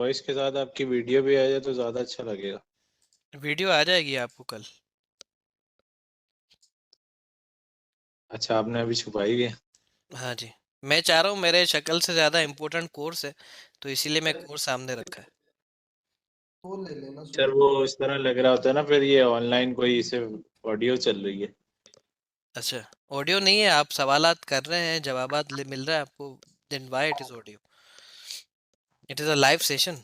Voice के साथ आपकी वीडियो भी आ जाए तो ज्यादा अच्छा लगेगा। वीडियो आ जाएगी आपको कल। अच्छा, आपने अभी छुपाई है? हाँ जी। मैं चाह रहा हूँ, मेरे शक्ल से ज़्यादा इम्पोर्टेंट कोर्स है, तो इसीलिए मैं कोर्स सामने रखा है। वो ले लेना सर, सुबह। वो इस तरह लग रहा होता है ना, फिर ये ऑनलाइन कोई इसे ऑडियो चल रही है। अच्छा, ऑडियो नहीं है, आप सवालात कर रहे हैं, जवाबात मिल रहा है आपको, then why it is audio? It is a live session.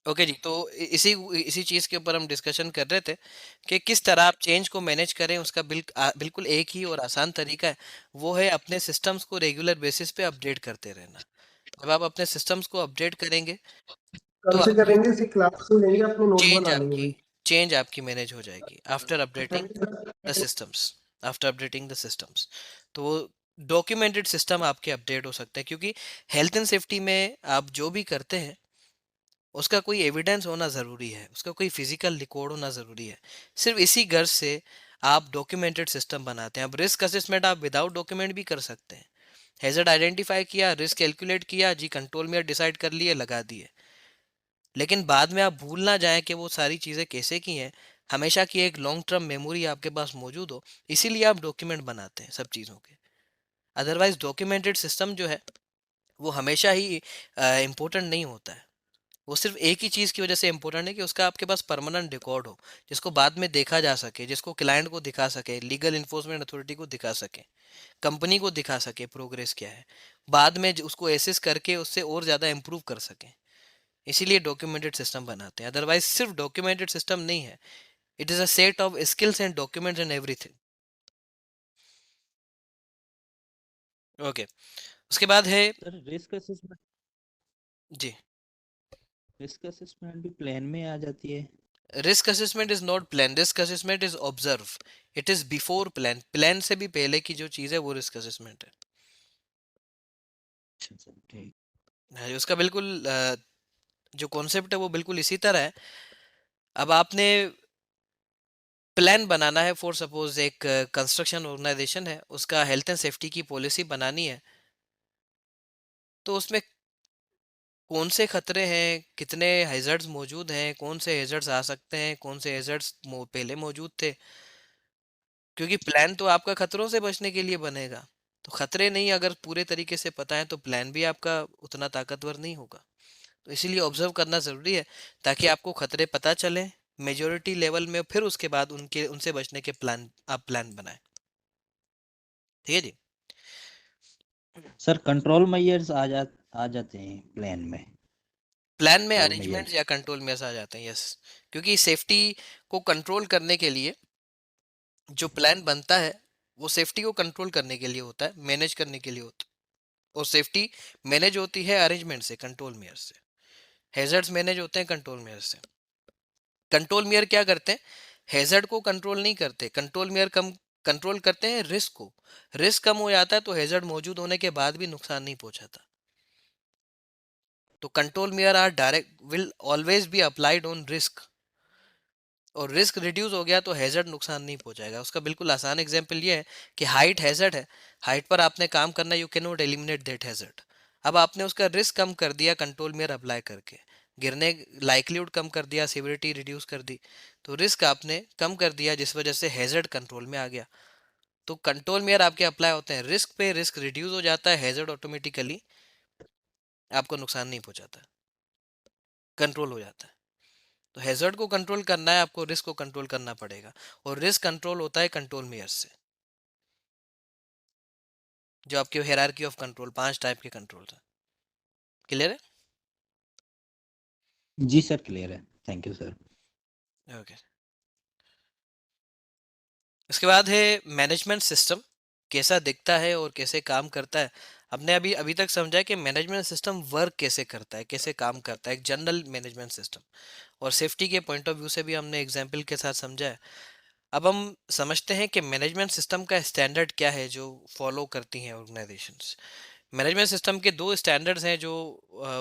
Okay जी, तो इसी इसी चीज़ के ऊपर हम डिस्कशन कर रहे थे कि किस तरह आप चेंज को मैनेज करें। उसका बिल्कुल एक ही और आसान तरीका है, वो है अपने सिस्टम्स को रेगुलर बेसिस पे अपडेट करते रहना। जब आप अपने सिस्टम्स को अपडेट करेंगे कल तो से करेंगे, इसी क्लास से लेंगे, अपने नोट चेंज बना लेंगे आपकी भाई। चेंज आपकी मैनेज हो जाएगी after updating the systems. After updating the systems, तो डॉक्यूमेंटेड सिस्टम आपके अपडेट हो सकते हैं, क्योंकि हेल्थ एंड सेफ्टी में आप जो भी करते हैं उसका कोई एविडेंस होना ज़रूरी है, उसका कोई फिजिकल रिकॉर्ड होना ज़रूरी है। सिर्फ इसी गर्ज से आप डॉक्यूमेंटेड सिस्टम बनाते हैं। अब रिस्क असेसमेंट आप विदाउट डॉक्यूमेंट भी कर सकते हैं। हैजर्ड आइडेंटिफाई किया, रिस्क कैलकुलेट किया जी, कंट्रोल में डिसाइड कर लिए, लगा दिए। लेकिन बाद में आप भूल ना जाएं कि वो सारी चीज़ें कैसे की हैं। हमेशा की एक लॉन्ग टर्म मेमोरी आपके पास मौजूद हो, इसीलिए आप डॉक्यूमेंट बनाते हैं सब चीज़ों के। अदरवाइज डॉक्यूमेंटेड सिस्टम जो है वो हमेशा ही इम्पोर्टेंट नहीं होता है। वो सिर्फ एक ही चीज़ की वजह से इम्पोर्टेंट है कि उसका आपके पास परमानेंट रिकॉर्ड हो, जिसको बाद में देखा जा सके, जिसको क्लाइंट को दिखा सके, लीगल इन्फोर्समेंट अथॉरिटी को दिखा सके, कंपनी को दिखा सके प्रोग्रेस क्या है, बाद में उसको एसेस करके उससे और ज़्यादा इम्प्रूव कर सके। इसीलिए डॉक्यूमेंटेड सिस्टम बनाते हैं, अदरवाइज सिर्फ डॉक्यूमेंटेड सिस्टम नहीं है। It is a set of skills and documents and everything. Okay, उसके बाद है सर जी, रिस्क असेसमेंट भी प्लान में आ जाती है? Risk assessment is not plan, risk assessment is observe. It is before plan, plan से भी पहले की जो चीज़ है वो रिस्क असेसमेंट है। अच्छा सर, ठीक। हाँ जी, उसका बिल्कुल जो कॉन्सेप्ट है वो बिल्कुल इसी तरह है। अब आपने प्लान बनाना है, फॉर सपोज एक कंस्ट्रक्शन ऑर्गेनाइजेशन है, उसका हेल्थ एंड सेफ्टी की पॉलिसी बनानी है, तो उसमें कौन से खतरे हैं, कितने हैजर्ड्स मौजूद हैं, कौन से हैजर्ड्स आ सकते हैं, कौन से हैजर्ड्स पहले मौजूद थे। क्योंकि प्लान तो आपका खतरों से बचने के लिए बनेगा, तो खतरे नहीं अगर पूरे तरीके से पता है तो प्लान भी आपका उतना ताकतवर नहीं होगा। तो इसीलिए ऑब्जर्व करना ज़रूरी है, ताकि आपको खतरे पता चले मेजोरिटी लेवल में, फिर उसके बाद उनके उनसे बचने के प्लान आप प्लान बनाएं। ठीक है जी। सर कंट्रोल मेजर्स आ जाते हैं प्लान में? प्लान में कंट्रोल अरेंजमेंट्स मेजर्स। या कंट्रोल मेजर्स आ जाते हैं, यस। क्योंकि सेफ्टी को कंट्रोल करने के लिए जो प्लान बनता है वो सेफ्टी को कंट्रोल करने के लिए होता है, मैनेज करने के लिए होता है। और सेफ्टी मैनेज होती है अरेंजमेंट से, कंट्रोल मेयर से। हैजर्ड्स मैनेज होते हैं कंट्रोल मेयर से। कंट्रोल मेयर क्या करते हैं? हैजर्ड को कंट्रोल नहीं करते, कंट्रोल मेयर कम कंट्रोल करते हैं रिस्क को। रिस्क कम हो जाता है तो हैजर्ड मौजूद होने के बाद भी नुकसान नहीं पहुंचाता। तो control measure are direct will always be applied on risk, और रिस्क रिड्यूस हो गया तो हैजर्ड नुकसान नहीं पहुंचाएगा। उसका बिल्कुल आसान एग्जांपल ये है कि हाइट हैजर्ड है, हाइट पर आपने काम करना, you can not eliminate that hazard. अब आपने उसका रिस्क कम कर दिया कंट्रोल मेयर अप्लाई करके, गिरने लाइक्लीहुड कम कर दिया, सिविरिटी रिड्यूस कर दी, तो रिस्क आपने कम कर दिया, जिस वजह से हैजर्ड कंट्रोल में आ गया। तो कंट्रोल मेयर आपके अप्लाई होते हैं रिस्क पे, रिस्क रिड्यूस हो जाता है, हैजर्ड ऑटोमेटिकली आपको नुकसान नहीं पहुंचाता, कंट्रोल हो जाता है। तो हैजर्ड को कंट्रोल करना है आपको, रिस्क को कंट्रोल करना पड़ेगा, और रिस्क कंट्रोल होता है कंट्रोल मेयर से। जो आपके हायरार्की ऑफ कंट्रोल, 5 टाइप के कंट्रोल है। क्लियर है? जी सर, क्लियर है। Thank you sir. ओके। इसके बाद है मैनेजमेंट सिस्टम, कैसा दिखता है और कैसे काम करता है। हमने अभी अभी तक समझा है कि मैनेजमेंट सिस्टम वर्क कैसे करता है, कैसे काम करता है, एक जनरल मैनेजमेंट सिस्टम। और सेफ्टी के पॉइंट ऑफ व्यू से भी हमने एग्जाम्पल के साथ समझा है। अब हम समझते हैं कि मैनेजमेंट सिस्टम का स्टैंडर्ड क्या है जो फॉलो करती हैं ऑर्गेनाइजेशंस। मैनेजमेंट सिस्टम के दो स्टैंडर्ड्स हैं जो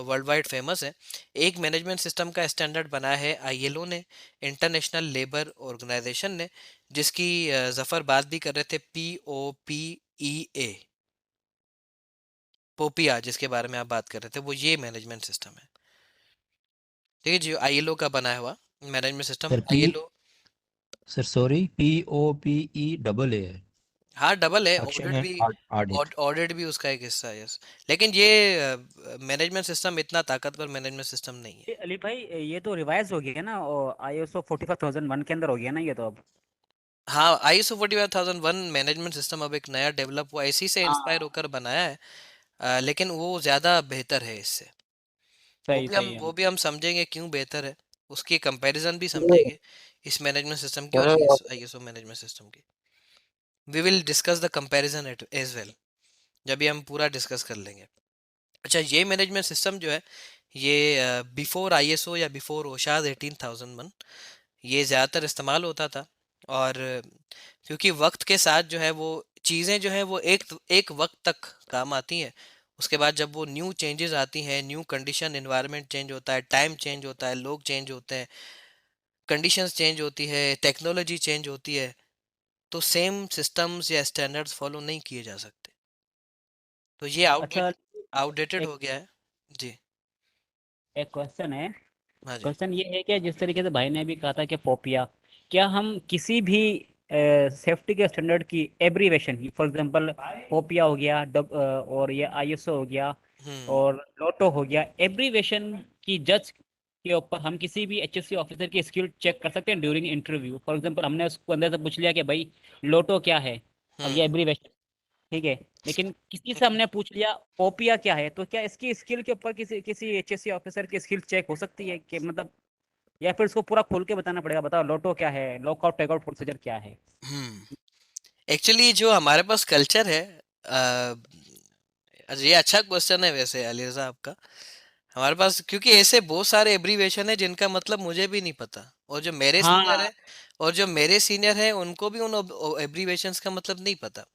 वर्ल्ड वाइड फेमस है। एक मैनेजमेंट सिस्टम का स्टैंडर्ड बना है आईएलओ ने, इंटरनेशनल लेबर ऑर्गेनाइजेशन ने, जिसकी जफर बात भी कर रहे थे, POPEA, पोपिया जिसके बारे में आप बात कर रहे थे, वो ये मैनेजमेंट सिस्टम है। ठीक है, जो आईएलओ का बनाया हुआ management system sir P ILO. Sir sorry POPE है। हाँ डबल है, एक्शन ऑडिट एंड भी, ऑडिट। ऑडिट भी उसका एक हिस्सा है, यस। लेकिन ये मैनेजमेंट सिस्टम इतना ताकतवर मैनेजमेंट सिस्टम नहीं है। ये अली भाई ये तो रिवाइज हो गया ना, और ISO 45001 के अंदर हो गया ना ये तो अब। हाँ, ISO 45001 मैनेजमेंट सिस्टम अब एक नया डेवलप हुआ, इसी से इंस्पायर हाँ होकर बनाया है। लेकिन वो ज़्यादा बेहतर है इससे। सही सही है। वो भी हम समझेंगे क्यों बेहतर है, उसकी कंपैरिजन भी ये समझेंगे इस मैनेजमेंट सिस्टम की और सर आईएसओ मैनेजमेंट सिस्टम की। We will discuss the comparison as well, जब भी हम पूरा डिस्कस कर लेंगे। अच्छा, ये मैनेजमेंट सिस्टम जो है, ये बिफोर आईएसओ या बिफोर ओशाद 18001 ये ज़्यादातर इस्तेमाल होता था। और क्योंकि वक्त के साथ जो है वो चीज़ें जो हैं वो एक एक वक्त तक काम आती हैं, उसके बाद जब वो न्यू चेंजेस आती हैं, न्यू कंडीशन, एनवायरनमेंट चेंज होता है, टाइम चेंज होता है, लोग चेंज होते हैं, कंडीशंस चेंज होती है, टेक्नोलॉजी चेंज होती है, तो सेम सिस्टम्स या स्टैंडर्ड्स फॉलो नहीं किए जा सकते। तो ये अच्छा आउटडेटेड एक हो गया है। जी। एक क्वेश्चन है। हाँ जी। क्वेश्चन ये है कि जिस तरीके से भाई ने भी कहा था कि पोपिया, क्या हम किसी भी सेफ्टी के स्टैंडर्ड की एब्रीवेशन, फॉर एग्जांपल पोपिया हो गया, और ये ISO हो गया हम्म। और लोटो हो गया, एब्रीवेशन की जज के ऊपर हम किसी भी HSC ऑफिसर की स्किल चेक कर सकते हैं ड्यूरिंग इंटरव्यू? फॉर एग्जांपल हमने उसको अंदर से पूछ लिया कि भाई लोटो क्या है, अब ये हम्म। एब्रीवेशन ठीक है, लेकिन किसी से हमने पूछ लिया ओपिया क्या है, तो क्या इसकी स्किल के ऊपर किसी किसी HSC ऑफिसर की स्किल चेक हो सकती है कि मतलब, या फिर उसको पूरा खोल के बताना पड़ेगा, बताओ लोटो क्या है, लॉकआउट टेकआउट प्रोसीजर क्या है? हम्म। एक्चुअली जो हमारे पास कल्चर है, ये अच्छा क्वेश्चन है वैसे अली रज़ा आपका। हमारे पास क्योंकि ऐसे बहुत सारे एब्रीवेशन है जिनका मतलब मुझे भी नहीं पता, और जो मेरे सीनियर हाँ है और जो मेरे सीनियर हैं उनको भी उन एब्रीवेशंस का मतलब नहीं पता।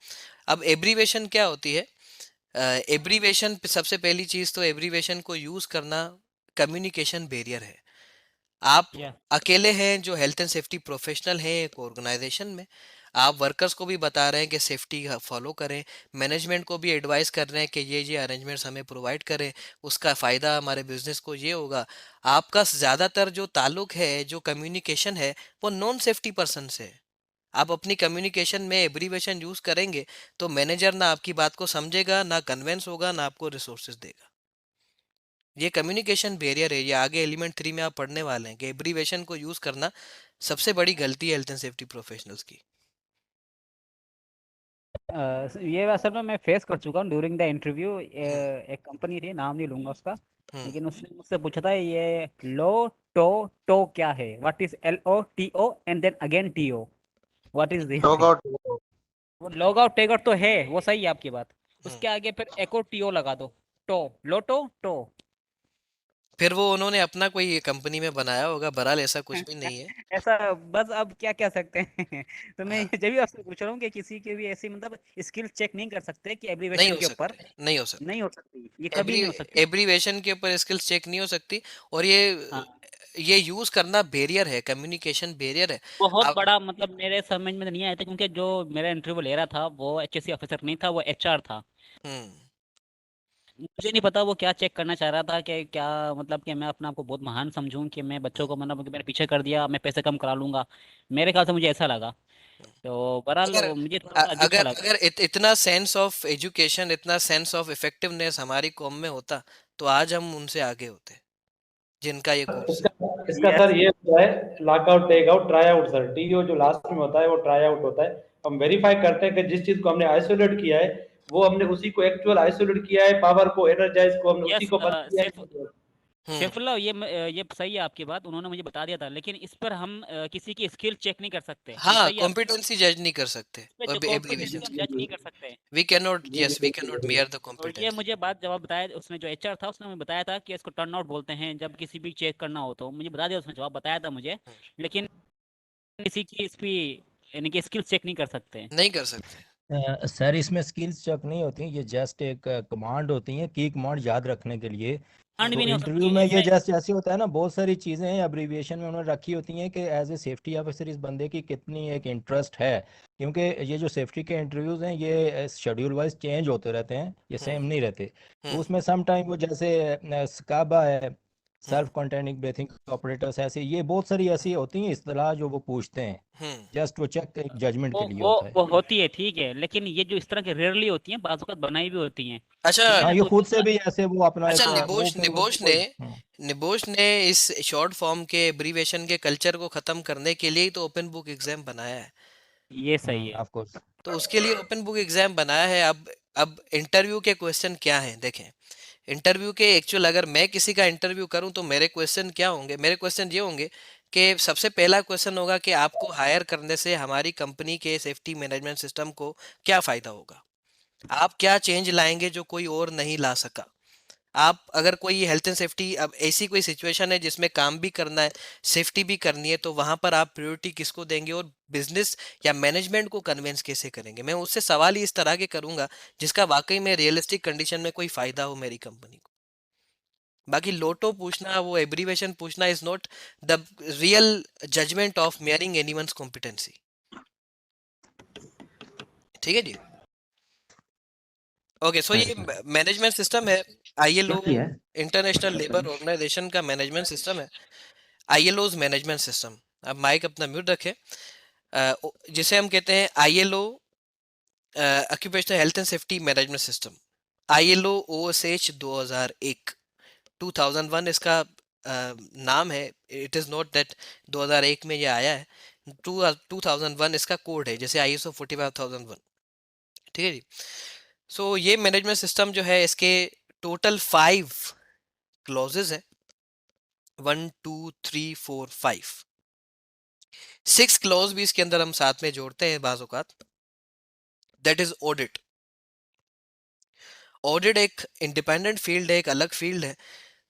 अब एब्रीवेशन क्या होती है? एब्रीवेशन सबसे पहली चीज़ तो एब्रीवेशन को यूज़ करना कम्युनिकेशन बैरियर है। आप या अकेले हैं जो हेल्थ एंड सेफ्टी प्रोफेशनल हैं एक ऑर्गेनाइजेशन में, आप वर्कर्स को भी बता रहे हैं कि सेफ्टी फॉलो करें, मैनेजमेंट को भी एडवाइस कर रहे हैं कि ये अरेंजमेंट्स हमें प्रोवाइड करें, उसका फ़ायदा हमारे बिजनेस को ये होगा। आपका ज़्यादातर जो ताल्लुक है, जो कम्युनिकेशन है, वो नॉन सेफ्टी पर्सन से है। आप अपनी कम्युनिकेशन में एब्रीवेशन यूज़ करेंगे तो मैनेजर ना आपकी बात को समझेगा, ना कन्वेंस होगा, ना आपको रिसोर्सेज देगा। ये कम्युनिकेशन बैरियर है, ये आगे एलिमेंट 3 में आप पढ़ने वाले हैं कि एब्रीवेशन को यूज़ करना सबसे बड़ी गलती है हेल्थ एंड सेफ्टी प्रोफेशनल्स की। ये असल में मैं फेस कर चुका हूँ ड्यूरिंग द इंटरव्यू। हम्म। एक कंपनी थी, नाम नहीं लूंगा उसका, हम्म। लेकिन उसने मुझसे पूछा था ये लो टो टो क्या है, what is LOTO and then again TO, what is this log thing? Out. वो लॉग आउट टेक आउट तो है, वो सही है आपकी बात, हम्म। उसके आगे फिर एको TO लगा दो, टो लोटो टो। फिर वो उन्होंने अपना कोई कंपनी में बनाया होगा, बहरहाल ऐसा कुछ भी नहीं है। ऐसा बस, अब क्या कह सकते हैं? तो मैं हाँ, जब भी आपसे पूछ रहा हूँ कि किसी की भी ऐसी मतलब स्किल चेक नहीं कर सकते कि नहीं एब्रीवेशन हो के ऊपर, सकते, नहीं हो सकते। नहीं हो सकती, ये कभी एब्री नहीं हो सकती। एब्रीवेशन के ऊपर स्किल्स चेक नहीं हो सकती। और हाँ ये यूज़ करना बैरियर है, कम्युनिकेशन बैरियर है। बहुत आप बड़ा, मतलब मेरे समझ में नहीं आया था, क्योंकि जो मेरा इंटरव्यू ले रहा था वो HSC ऑफिसर नहीं था, वो HR था। हम्म। मुझे नहीं पता वो क्या चेक करना चाह रहा था, कि क्या मतलब कि मैं अपने आप को बहुत महान समझूं कि मैं बच्चों को मतलब कि मैंने पीछे कर दिया, मैं पैसे कम करा लूंगा, मेरे ख्याल से मुझे ऐसा लगा। तो बहरहाल अगर मुझे थोड़ा सा अजीब सा अगर लगा। अगर इतना सेंस ऑफ एजुकेशन, इतना सेंस ऑफ इफेक्टिवनेस हमारी कॉम में होता तो आज हम उनसे आगे होते जिनका ये कोर्स है। इसका इसका यस सर ये होता है lockout take out try out sir. TO जो लास्ट में होता है वो ट्राई आउट होता है। हम वेरीफाई करते हैं कि जिस चीज को हमने आइसोलेट किया है वो हमने उसी को एक्चुअल आइसोलेट किया है, पावर को, एनर्जाइज को हमने उसी यस को बंद किया सैफ है। हम्म। सैफुल्लाह, ये सही है आपकी बात, उन्होंने मुझे बता दिया था, लेकिन इस पर हम किसी की स्किल चेक नहीं कर सकते, ये हाँ, सही है आपकी बात? कॉम्पिटेंसी जज नहीं कर सकते इस पे जो और कॉम्पिटेंसी एब्रीवेशंस हम की। जज नहीं कर सकते। वी कैन नॉट, जी जी यस वी कैन बिल्कुल नॉट बिल्कुल। मेयर द और ये कॉम्पिटेंसी। मुझे बात जवाब बताया, उसने जो HR था उसने मुझे बताया था कि इसको टर्न आउट बोलते हैं, जब किसी भी चेक करना हो तो मुझे बता दिया, उसने जवाब बताया था मुझे, लेकिन किसी की इस पे यानी कि स्किल चेक नहीं कर सकते। नहीं कर सकते। सर इसमें स्किल्स चेक नहीं होती, ये जस्ट एक कमांड होती है, की कमांड याद रखने के लिए। कांड हम्म। भी तो नहीं हो सकती इंटरव्यू है में ये ऐसा। जस्ट ऐसे होता है ना, बहुत सारी चीज़ें हैं अब्रीविएशन में उन्होंने रखी होती हैं कि एज ए सेफ्टी ऑफिसर इस बंदे की कितनी एक इंटरेस्ट है। क्योंकि ये जो सेफ्टी के इंटरव्यूज़ हैं ये शेड्यूल वाइज चेंज होते रहते हैं, ये हम्म। सेम नहीं रहते। तो हम्म। उसमें सम टाइम वो जैसे स्काबा है, सेल्फ कंटेनिंग ब्रीथिंग ऑपरेटर्स, ऐसे ये बहुत सारी ऐसी होती हैं इस्तेलाह जो वो पूछते हैं जस्ट टू चेक, एक जजमेंट के लिए होता है। वो होती है, ठीक है, लेकिन ये जो इस तरह की रेयरली होती हैं, बाज़ औक़ात बनाई भी होती हैं। अच्छा हाँ, ये खुद से भी ऐसे वो अपना अच्छा, एक निबोश ने इस शॉर्ट फॉर्म के एब्रीविएशन के कल्चर को खत्म करने के लिए ही तो ओपन बुक एग्जाम बनाया है। ये सही है। Of course. तो उसके लिए ओपन बुक एग्जाम बनाया है। अब इंटरव्यू के क्वेश्चन क्या हैं देखें। इंटरव्यू के एक्चुअल, अगर मैं किसी का इंटरव्यू करूं तो मेरे क्वेश्चन क्या होंगे? मेरे क्वेश्चन ये होंगे कि सबसे पहला क्वेश्चन होगा कि आपको हायर करने से हमारी कंपनी के सेफ्टी मैनेजमेंट सिस्टम को क्या फ़ायदा होगा? आप क्या चेंज लाएंगे जो कोई और नहीं ला सका? आप अगर कोई हेल्थ एंड सेफ्टी, अब ऐसी कोई सिचुएशन है जिसमें काम भी करना है, सेफ्टी भी करनी है, तो वहां पर आप प्रायोरिटी किसको देंगे और बिजनेस या मैनेजमेंट को कन्विंस कैसे करेंगे? मैं उससे सवाल ही इस तरह के करूंगा जिसका वाकई में रियलिस्टिक कंडीशन में कोई फायदा हो मेरी कंपनी को। बाकी लोटो पूछना, वो एब्रीवेशन पूछना is not the real judgement of measuring anyone's competency. ठीक है जी। ओके, सो ये मैनेजमेंट सिस्टम है, आईएलओ इंटरनेशनल लेबर ऑर्गेनाइजेशन का मैनेजमेंट सिस्टम है, आईएलओज मैनेजमेंट सिस्टम। अब माइक अपना म्यूट रखें। जिसे हम कहते हैं ILO occupational health and safety management system, ILO OSH 2001 इसका नाम है। इट इज़ नॉट दैट 2001 में ये आया है, 2001 इसका कोड है, जैसे आईएसओ 45001। ठीक है जी। सो ये मैनेजमेंट सिस्टम जो है, इसके टोटल 5 क्लॉजेज हैं, 1 2 3 4 5, 6 क्लॉज भी इसके अंदर हम साथ में जोड़ते हैं बाज़ औक़ात। That is audit. ऑडिट एक इंडिपेंडेंट फील्ड है, एक अलग फील्ड है।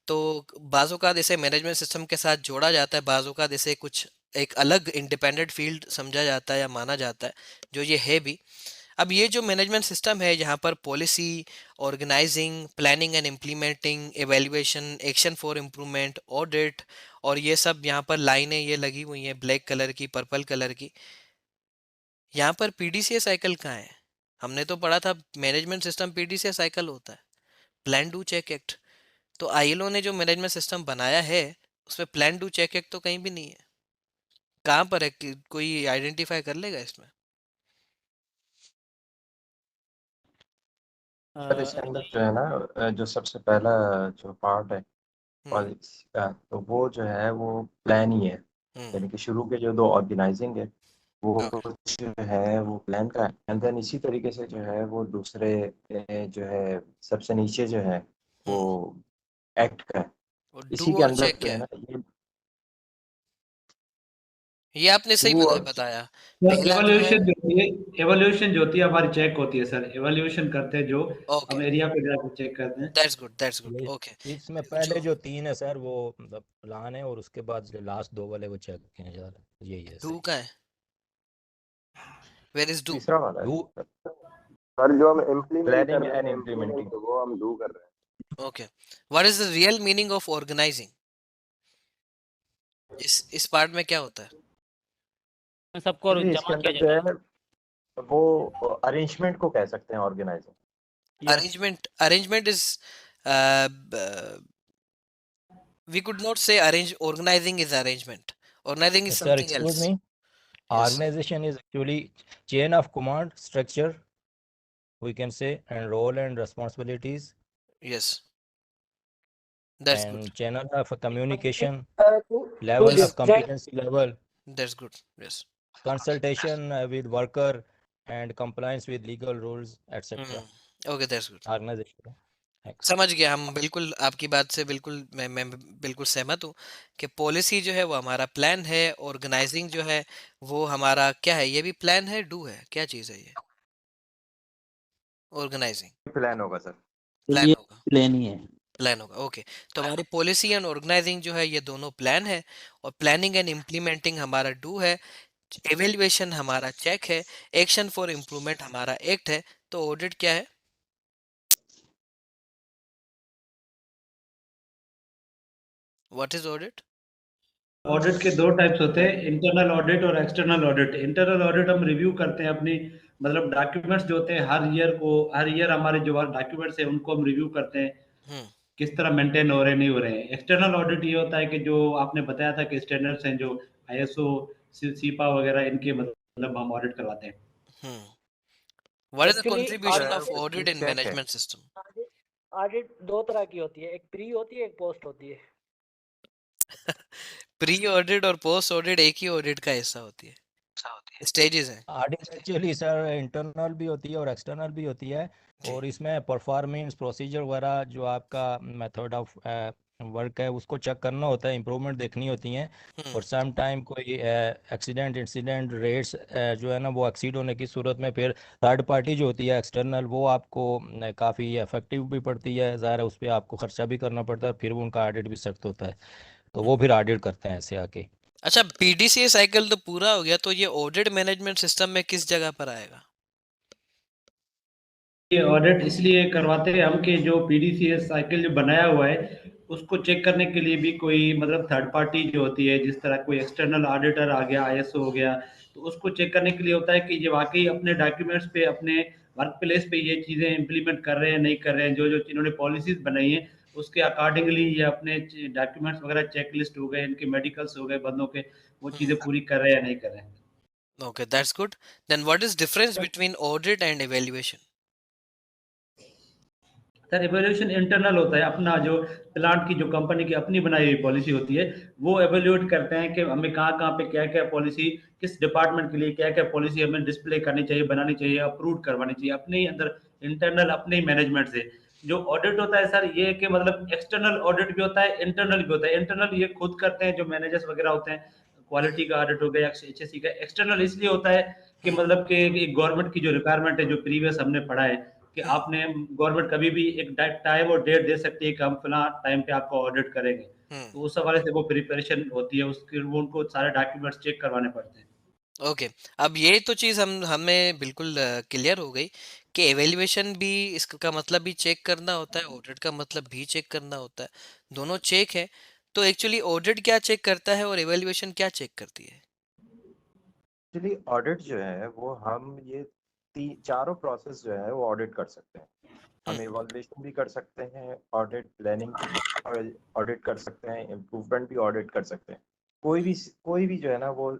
तो बाज़ औक़ात इसे मैनेजमेंट सिस्टम के साथ जोड़ा जाता है, बाज़ औक़ात इसे कुछ एक अलग इंडिपेंडेंट फील्ड समझा जाता है या माना जाता है, जो ये है भी। अब ये जो मैनेजमेंट सिस्टम है, यहाँ पर policy, organising, planning and implementing, evaluation, action for improvement, audit, और ये सब यहाँ पर लाइनें ये लगी हुई हैं ब्लैक कलर की, पर्पल कलर की। यहाँ पर पीडीसीए साइकिल कहाँ है? हमने तो पढ़ा था मैनेजमेंट सिस्टम पीडीसीए साइकिल होता है, प्लान डू चेक एक्ट। तो आईएलओ ने जो मैनेजमेंट सिस्टम बनाया है उसमें प्लान डू चेक एक्ट तो कहीं भी नहीं है। कहाँ पर है? कोई आइडेंटिफाई कर लेगा इसमें? सर इसके अंदर जो है ना, जो सबसे पहला जो पार्ट है पॉलिसी का, तो वो जो है वो प्लान ही है। यानी कि शुरू के जो 2 ऑर्गेनाइजिंग है वो जो है वो प्लान का है, एंड देन इसी तरीके से जो है वो दूसरे जो है सबसे नीचे जो है वो एक्ट का है। इसी के अंदर जो है ना ये आपने सही बताया। एवोल्यूशन जो होती है हमारी चेक होती है सर, एवोल्यूशन करते हैं जो हम एरिया पे जाकर चेक करते हैं। That's good. ओके, इसमें पहले जो 3 है सर वो मतलब प्लान है, और उसके बाद जो लास्ट 2 वाले वो चेक किए जा रहे हैं। यही है डू का है। Where is do? तीसरा वाला डू सर जो हम इम्प्लीमेंट प्लानिंग एंड इम्प्लीमेंटिंग, वो हम डू कर रहे हैं। Okay, what is the real meaning of organising? इस पार्ट में क्या होता है? सबको इसके अंदर जो है वो अरेंजमेंट को कह सकते हैं organising. Arrangement is we could not say organizing is arrangement. Organizing is something else. Excuse me. Organization is actually chain of command structure, we can say, and role and responsibilities. Yes, that's and good. Channel of communication, level of competency level. That's good. Yes. Consultation with worker and compliance with legal rules, etc. Okay, that's good. Organization. समझ गया हम। बिल्कुल आपकी बात से बिल्कुल मैं बिल्कुल सहमत हूँ कि पॉलिसी जो है वो हमारा प्लान है, ऑर्गेनाइजिंग जो है वो हमारा क्या है? ये भी प्लान है, डू है, क्या चीज़ है ये? ऑर्गेनाइजिंग प्लान होगा सर, प्लान होगा, प्लान ही है, प्लान होगा। ओके, तो हमारी पॉलिसी एंड ऑर्गेनाइजिंग जो है ये दोनों प्लान है, और प्लानिंग एंड इम्प्लीमेंटिंग हमारा डू है, एवेल्युएशन हमारा चेक है, एक्शन फॉर इम्प्रूवमेंट हमारा एक्ट है। तो ऑडिट क्या है? What is audit? ऑडिट के 2 टाइप्स होते हैं, इंटरनल ऑडिट और एक्सटर्नल ऑडिट। इंटरनल ऑडिट हम रिव्यू करते हैं अपनी मतलब डॉक्यूमेंट्स जो होते हैं हर ईयर हमारे जो डॉक्यूमेंट्स हैं उनको हम रिव्यू करते हैं किस तरह मेंटेन हो रहे नहीं हो रहे हैं। एक्सटर्नल ऑडिट ये होता है कि जो आपने बताया था कि स्टैंडर्ड्स हैं जो ISO सीपा वगैरह, इनके मतलब हम ऑडिट करवाते हैं। What is the Actually, contribution of skill audit in check है। management system? ऑडिट दो तरह की होती है, एक प्री होती है, एक पोस्ट होती है। प्री ऑडिट और पोस्ट ऑडिट एक ही ऑडिट का हिस्सा होती है, स्टेजेस हैं। ऑडिट एक्चुअली सर इंटरनल भी होती है और एक्सटर्नल भी होती है, जी। और इसमें परफॉर्मेंस प्रोसीजर वगैरह जो आपका मेथड ऑफ वर्क है उसको चेक करना होता है, इम्प्रूवमेंट देखनी होती हैं। और सम टाइम कोई एक्सीडेंट इंसिडेंट रेट्स जो है ना वो एक्सीड होने की सूरत में फिर थर्ड पार्टी जो होती है एक्सटर्नल, वो आपको काफ़ी इफेक्टिव भी पड़ती है, ज़ाहिर है उस पर आपको खर्चा भी करना पड़ता है, फिर वो उनका ऑडिट भी सख्त होता है, तो वो फिर ऑडिट करते हैं ऐसे आके। अच्छा, PDCA साइकिल तो पूरा हो गया, तो ये ऑडिट मैनेजमेंट सिस्टम में किस जगह पर आएगा? ये ऑडिट इसलिए करवाते हैं हम कि जो PDCA साइकिल जो बनाया हुआ है उसको चेक करने के लिए भी कोई मतलब थर्ड पार्टी जो होती है, जिस तरह कोई एक्सटर्नल ऑडिटर आ गया, ISO हो गया, तो उसको चेक करने के लिए होता है कि ये वाकई अपने डॉक्यूमेंट्स पे, अपने वर्क प्लेस पे ये चीज़ें इम्प्लीमेंट कर रहे हैं नहीं कर रहे हैं, जो जो इन्होंने पॉलिसीज बनाई हैं उसके अकॉर्डिंगली ये अपने डॉक्यूमेंट्स वगैरह चेक लिस्ट हो गए, इनके मेडिकल्स हो गए बंदों के, वो चीज़ें पूरी कर रहे हैं या नहीं कर रहे हैं। Okay, that's good. Then what is difference between audit and evaluation? Sir evaluation internal होता है, अपना जो प्लांट की जो कंपनी की अपनी बनाई हुई पॉलिसी होती है वो एवेल्यूएट करते हैं कि हमें कहाँ कहाँ पे क्या क्या पॉलिसी, किस डिपार्टमेंट के लिए क्या क्या पॉलिसी हमें डिस्प्ले करनी चाहिए, बनानी चाहिए, अप्रूव करवानी चाहिए अपने ही अंदर इंटरनल अपने ही मैनेजमेंट से। जो ऑडिट होता है सर ये कि मतलब एक्सटर्नल ऑडिट भी होता है, इंटरनल भी होता है। इंटरनल ये खुद करते हैं जो मैनेजर्स वगैरह होते हैं, क्वालिटी का ऑडिट हो गया, HSE का। एक्सटर्नल इसलिए होता है कि मतलब कि गवर्नमेंट की जो रिक्वायरमेंट है, जो प्रीवियस हमने पढ़ा है कि आपने गवर्नमेंट कभी भी एक टाइम और डेट दे सकती है कि हम फला टाइम पे आपको ऑडिट करेंगे, तो उस हवाले से वो प्रिपरेशन होती है उसके, वो उनको सारे डॉक्यूमेंट्स चेक करवाने पड़ते हैं। ओके, अब ये तो चीज़ हमें बिल्कुल क्लियर हो गई कि एवेल्युएशन भी, इसका मतलब भी चेक करना होता है, ऑडिट का मतलब भी चेक करना होता है, दोनों चेक है। तो एक्चुअली ऑडिट क्या चेक करता है और एवेल्युएशन क्या चेक करती है? एक्चुअली ऑडिट जो है वो हम ये चारों प्रोसेस जो है वो ऑडिट कर सकते हैं। हम इवैल्यूएशन भी कर सकते हैं, ऑडिट प्लानिंग ऑडिट कर सकते हैं, इम्प्रूवमेंट भी ऑडिट कर सकते हैं। कोई भी जो है ना वो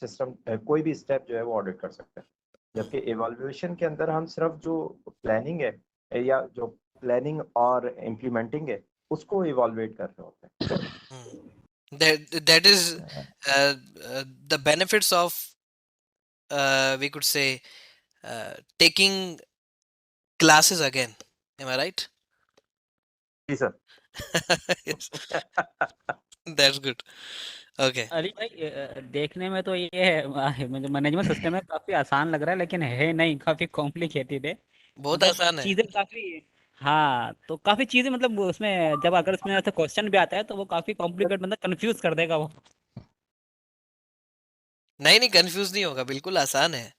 सिस्टम कोई भी स्टेप जो है वो ऑडिट कर सकते हैं। जबकि इवैल्यूएशन के अंदर हम सिर्फ जो प्लानिंग है या जो प्लानिंग और इम्प्लीमेंटिंग है उसको इवैल्यूएट कर रहे होते हैं। That is the benefits of we could say taking classes again. Am I right? जी सर। Yes. That's good. Okay. Ali भाई देखने में तो ये मुझे मैनेजमेंट सिस्टम है काफी आसान लग रहा है, लेकिन है नहीं, काफी कॉम्प्लिकेटेड है। बहुत मतलब आसान है। चीजें काफी, हाँ तो काफी चीजें मतलब उसमें जब अगर उसमें ऐसा क्वेश्चन भी आता है तो वो काफी कॉम्प्लिकेट, मतलब कंफ्यूज कर देगा वो। नहीं, कंफ्यूज नहीं होगा, बिल्कुल आसान है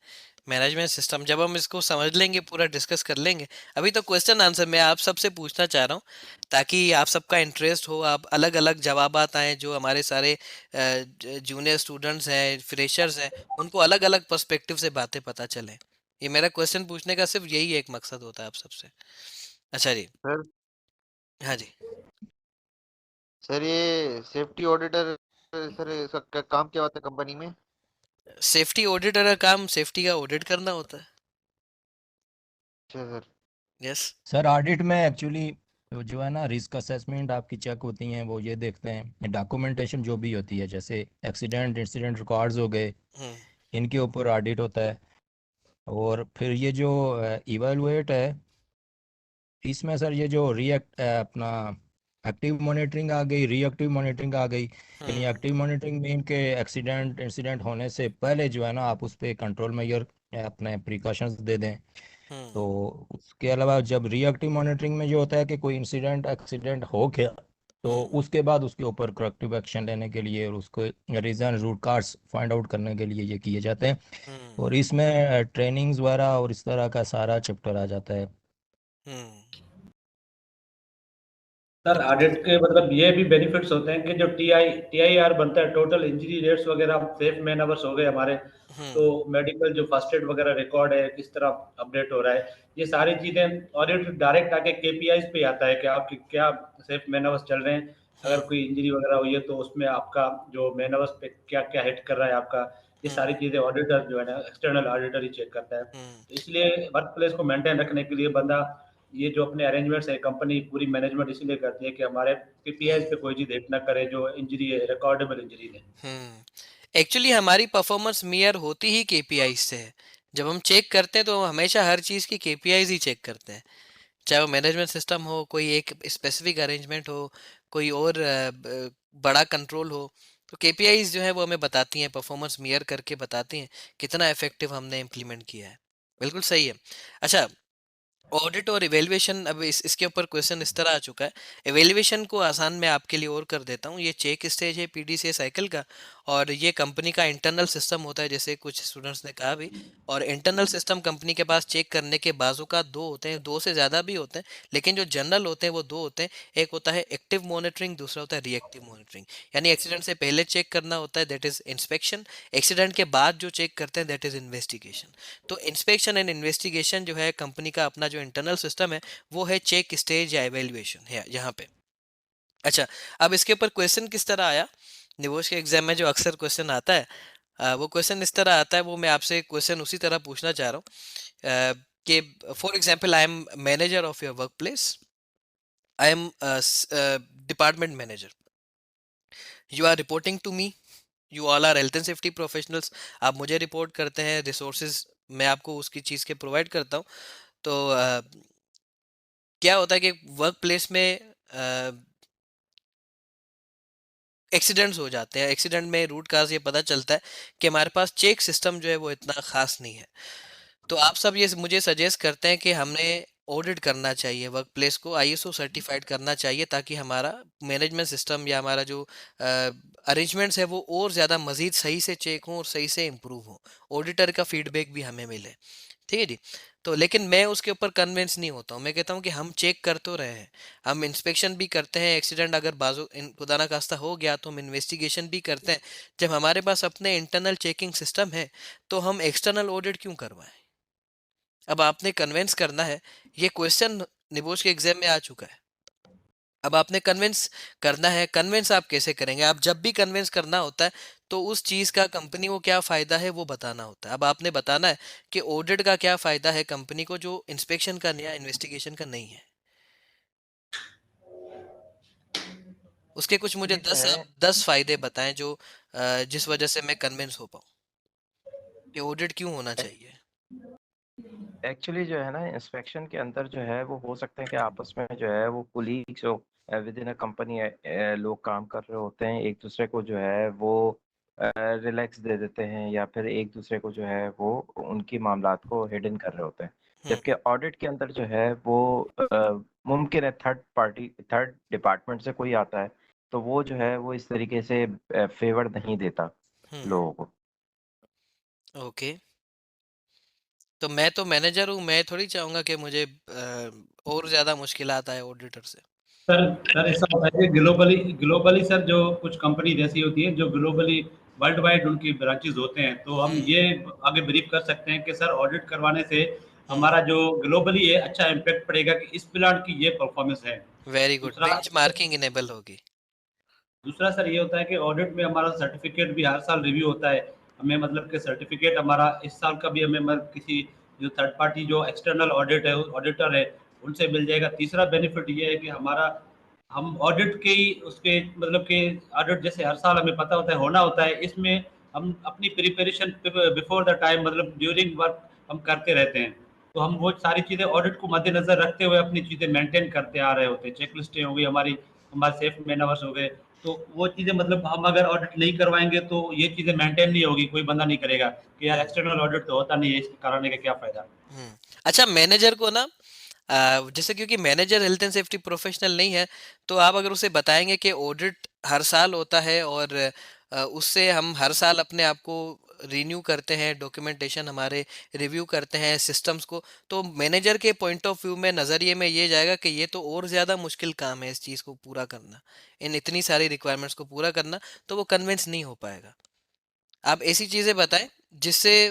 मैनेजमेंट सिस्टम। जब हम इसको समझ लेंगे, पूरा डिस्कस कर लेंगे। अभी तो क्वेश्चन आंसर मैं आप सबसे पूछना चाह रहा हूँ ताकि आप सबका इंटरेस्ट हो, आप अलग अलग जवाबात आए, जो हमारे सारे जूनियर स्टूडेंट्स हैं, फ्रेशर्स हैं, उनको अलग अलग पर्सपेक्टिव से बातें पता चलें। ये मेरा क्वेश्चन पूछने का सिर्फ यही एक मकसद होता है आप सबसे। अच्छा जी। सर हाँ जी। सर ये सेफ्टी ऑडिटर, सर इसका काम क्या होता है कंपनी में? सेफ्टी ऑडिटर का काम सेफ्टी का ऑडिट करना होता है। अच्छा सर। यस सर ऑडिट में एक्चुअली जो है ना रिस्क असेसमेंट आपकी चेक होती हैं, वो ये देखते हैं डॉक्यूमेंटेशन जो भी होती है, जैसे एक्सीडेंट इंसिडेंट रिकॉर्ड्स हो गए, इनके ऊपर ऑडिट होता है। और फिर ये जो इवेलुएट है, इसमें सर ये जो रिएक्ट अपना एक्टिव मॉनिटरिंग आ गई, रिएक्टिव मॉनिटरिंग आ गई। यानी एक्टिव मॉनिटरिंग में इनके एक्सीडेंट इंसिडेंट होने से पहले जो है ना आप उस पर कंट्रोल मेजर अपने प्रिकॉशंस दे दें। तो उसके अलावा जब रिएक्टिव मॉनिटरिंग में जो होता है कि कोई इंसिडेंट एक्सीडेंट हो गया तो उसके बाद उसके ऊपर करेक्टिव एक्शन लेने के लिए और उसको reason root cause find out करने के लिए ये किए जाते हैं। और इसमें ट्रेनिंग्स वगैरह और इस तरह का सारा चैप्टर आ जाता है। सर ऑडिट के मतलब ये भी बेनिफिट्स होते हैं कि जो TIR बनता है, टोटल इंजरी रेट्स वगैरह, सेफ मैन आवर्स हो गए हमारे, तो मेडिकल जो फर्स्ट एड वगैरह रिकॉर्ड है किस तरह अपडेट हो रहा है, ये सारी चीजें ऑडिट डायरेक्ट आके KPIs पे आता है कि आपके क्या सेफ मैन आवर्स चल रहे हैं। अगर कोई इंजरी वगैरह हुई है तो उसमें आपका जो मैन आवर्स पे क्या क्या हिट कर रहा है आपका, ये सारी चीजें ऑडिटर जो है ना, एक्सटर्नल ऑडिटर ही चेक करता है। तो इसलिए वर्क प्लेस को मेंटेन रखने के लिए बंदा, ये जो अपने अरेंजमेंट्स है कंपनी पूरी मैनेजमेंट इसीलिए करती है कि हमारे KPIs पे कोई चीज हिट ना करे जो इंजरी है, रिकॉर्डेबल इंजरी है। एक्चुअली हमारी परफॉर्मेंस मेयर होती ही KPIs से है। जब हम चेक करते हैं तो हम हमेशा हर चीज़ की KPIs ही चेक करते हैं, चाहे वो मैनेजमेंट सिस्टम हो, कोई एक स्पेसिफिक अरेंजमेंट हो, कोई और बड़ा कंट्रोल हो। तो KPIs जो है वो हमें बताती हैं, परफॉर्मेंस मेयर करके बताती हैं कितना इफेक्टिव हमने इम्प्लीमेंट किया है। बिल्कुल सही है। अच्छा, ऑडिट और इवेल्युएशन, अब इसके ऊपर क्वेश्चन इस तरह आ चुका है। इवेल्युएशन को आसान मैं आपके लिए और कर देता हूँ। ये चेक स्टेज है PDCA साइकिल का, और ये कंपनी का इंटरनल सिस्टम होता है, जैसे कुछ स्टूडेंट्स ने कहा भी। और इंटरनल सिस्टम कंपनी के पास चेक करने के बाजू का दो होते हैं, दो से ज़्यादा भी होते हैं, लेकिन जो जनरल होते हैं वो दो होते हैं। एक होता है एक्टिव मॉनिटरिंग, दूसरा होता है रिएक्टिव मॉनिटरिंग। यानी एक्सीडेंट से पहले चेक करना होता है, दैट इज इंस्पेक्शन। एक्सीडेंट के बाद जो चेक करते हैं दैट इज इन्वेस्टिगेशन। तो इंस्पेक्शन एंड इन्वेस्टिगेशन जो है कंपनी का अपना जो इंटरनल सिस्टम है वो है चेक स्टेज या एवेल्युएशन है यहाँ पे। अच्छा, अब इसके ऊपर क्वेश्चन किस तरह आया निवोश के एग्जाम में, जो अक्सर क्वेश्चन आता है वो क्वेश्चन इस तरह आता है। वो मैं आपसे क्वेश्चन उसी तरह पूछना चाह रहा हूँ कि for example I am manager of your workplace, I am department manager, you are reporting to me, you all are health and safety professionals. आप मुझे रिपोर्ट करते हैं, रिसोर्सेज मैं आपको उसकी चीज़ के प्रोवाइड करता हूँ। तो क्या होता है कि वर्क प्लेस में एक्सीडेंट्स हो जाते हैं। एक्सीडेंट में रूट काज ये पता चलता है कि हमारे पास चेक सिस्टम जो है वो इतना खास नहीं है। तो आप सब ये मुझे सजेस्ट करते हैं कि हमने ऑडिट करना चाहिए, वर्क प्लेस को ISO सर्टिफाइड करना चाहिए, ताकि हमारा मैनेजमेंट सिस्टम या हमारा जो अरेंजमेंट्स है वो और ज़्यादा मज़ीद सही से चेक हों और सही से इम्प्रूव हो, ऑडिटर का फीडबैक भी हमें मिले। ठीक है जी। तो लेकिन मैं उसके ऊपर कन्विंस नहीं होता हूँ। मैं कहता हूँ कि हम चेक कर तो रहे हैं, हम इंस्पेक्शन भी करते हैं, एक्सीडेंट अगर बाजू खुदा ना खास्ता हो गया तो हम इन्वेस्टिगेशन भी करते हैं। जब हमारे पास अपने इंटरनल चेकिंग सिस्टम है तो हम एक्सटर्नल ऑडिट क्यों करवाएं? अब आपने कन्विंस करना है, ये क्वेश्चन निबोश के एग्जाम में आ चुका है। अब आपने कन्विंस करना है। कन्विंस आप कैसे करेंगे? आप जब भी कन्विंस करना होता है तो उस चीज़ का कंपनी को क्या फ़ायदा है वो बताना होता है। अब आपने बताना है कि ऑडिट का क्या फ़ायदा है कंपनी को जो इंस्पेक्शन का या इन्वेस्टिगेशन का नहीं है। उसके कुछ मुझे ये जो 10 है 10 फ़ायदे बताएं जो जिस वजह से मैं कन्विंस हो पाऊँ कि ऑडिट क्यों होना चाहिए। एक्चुअली जो है ना, इंस्पेक्शन के अंदर जो है वो हो सकते हैं कि आपस में जो है वो कुलीग्स हो, विद इन अ कंपनी लोग काम कर रहे होते हैं, एक दूसरे को जो है वो रिलैक्स दे देते हैं, या फिर एक दूसरे को जो है वो उनकी मामलात को हिडन कर रहे होते हैं। जबकि ऑडिट के अंदर जो है वो मुमकिन है थर्ड डिपार्टमेंट से कोई आता है तो वो जो है वो इस तरीके से फेवर नहीं देता लोगों को। ओके, तो मैं तो मैनेजर हूँ, मैं थोड़ी चाहूंगा कि मुझे और ज्यादा मुश्किलात आए ऑडिटर से। सर ऐसा होता है कि ग्लोबली सर जो कुछ कंपनी जैसी होती है जो ग्लोबली वर्ल्ड वाइड उनकी ब्रांचेस होते हैं, तो हम ये आगे ब्रीफ कर सकते हैं कि सर ऑडिट करवाने से हमारा जो ग्लोबली है अच्छा इम्पैक्ट पड़ेगा कि इस प्लांट की ये परफॉर्मेंस है। वेरी गुड, दूसरा बेंचमार्किंग इनेबल होगी। दूसरा सर ये होता है कि ऑडिट में हमारा सर्टिफिकेट भी हर साल रिव्यू होता है। हमें मतलब कि सर्टिफिकेट हमारा इस साल का भी हमें मतलब किसी जो थर्ड पार्टी जो एक्सटर्नल ऑडिटर है उनसे मिल जाएगा। तीसरा बेनिफिट ये है कि हमारा हम ऑडिट के ही उसके मतलब कि ऑडिट जैसे हर साल हमें पता होता है होना होता है, इसमें हम अपनी प्रिपरेशन बिफोर द टाइम मतलब ड्यूरिंग वर्क हम करते रहते हैं। तो हम वो सारी चीज़ें ऑडिट को मद्देनजर रखते हुए अपनी चीज़ें मेंटेन करते आ रहे होते हैं। चेक लिस्टें हो गई हमारी, हमारे सेफ मैन आवर्स हो गए, तो वो चीज़ें मतलब हम अगर ऑडिट नहीं करवाएंगे तो ये चीज़ें मेंटेन नहीं होगी। कोई बंदा नहीं करेगा कि यार एक्सटर्नल ऑडिट तो होता नहीं है, इसके कराने का क्या फायदा। अच्छा, मैनेजर को ना जैसे क्योंकि manager health and safety professional नहीं है, तो आप अगर उसे बताएंगे कि ऑडिट हर साल होता है और उससे हम हर साल अपने आप को रिन्यू करते हैं डॉक्यूमेंटेशन, हमारे रिव्यू करते हैं सिस्टम्स को, तो मैनेजर के पॉइंट ऑफ व्यू में, नज़रिए में ये जाएगा कि ये तो और ज़्यादा मुश्किल काम है इस चीज़ को पूरा करना, इन इतनी सारी रिक्वायरमेंट्स को पूरा करना, तो वो कन्विंस नहीं हो पाएगा। आप ऐसी चीज़ें बताएं जिससे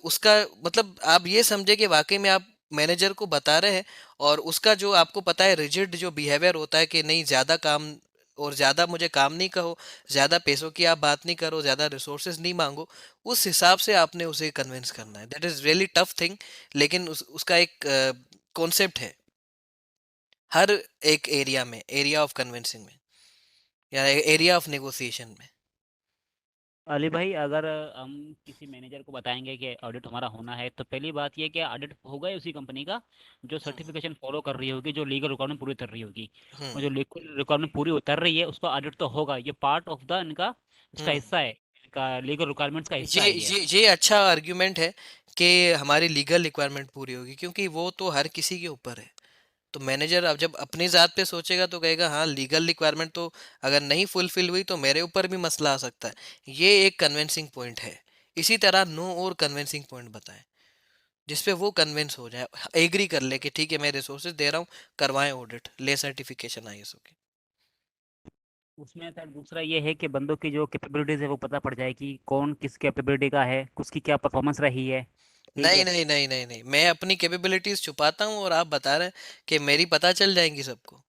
उसका मतलब आप ये समझे कि वाकई में आप मैनेजर को बता रहे हैं, और उसका जो आपको पता है रिजिड जो बिहेवियर होता है कि नहीं ज़्यादा काम और ज़्यादा मुझे काम नहीं कहो, ज़्यादा पैसों की आप बात नहीं करो, ज़्यादा रिसोर्सेज नहीं मांगो, उस हिसाब से आपने उसे कन्विंस करना है। That is really tough thing, लेकिन उसका एक कॉन्सेप्ट है हर एक एरिया में, एरिया ऑफ कन्विंसिंग में या एरिया ऑफ नेगोशिएशन में। अली भाई, अगर हम किसी मैनेजर को बताएंगे कि ऑडिट हमारा होना है, तो पहली बात ये कि ऑडिट होगा ही उसी कंपनी का जो सर्टिफिकेशन फॉलो कर रही होगी, जो लीगल रिक्वायरमेंट पूरी उतर रही होगी, और जो लीगल रिक्वायरमेंट पूरी उतर रही है उसका ऑडिट तो होगा। ये पार्ट ऑफ द इनका इसका हिस्सा है, इनका लीगल रिक्वायरमेंट्स का हिस्सा है ये अच्छा आर्ग्यूमेंट है कि हमारी लीगल रिक्वायरमेंट पूरी होगी, क्योंकि वो तो हर किसी के ऊपर है। तो मैनेजर अब जब अपनी ज़ात पे सोचेगा तो कहेगा हाँ लीगल रिक्वायरमेंट तो अगर नहीं फुलफिल हुई तो मेरे ऊपर भी मसला आ सकता है। ये एक कन्विंसिंग पॉइंट है। इसी तरह नो और कन्विंसिंग पॉइंट बताएं जिसपे वो कन्विंस हो जाए, एग्री कर ले कि ठीक है मैं रिसोर्सेज दे रहा हूँ, करवाएं ऑडिट, ले सर्टिफिकेशन ISO की। उसमें सर दूसरा ये है कि बंदों की जो कैपेबिलिटीज है वो पता पड़ जाए कि कौन किस कैपेबिलिटी का है, उसकी क्या परफॉर्मेंस रही है। ठीक नहीं है, नहीं नहीं नहीं नहीं, मैं अपनी कैपेबिलिटीज छुपाता हूँ और आप बता रहे हैं कि मेरी पता चल जाएंगी सबको।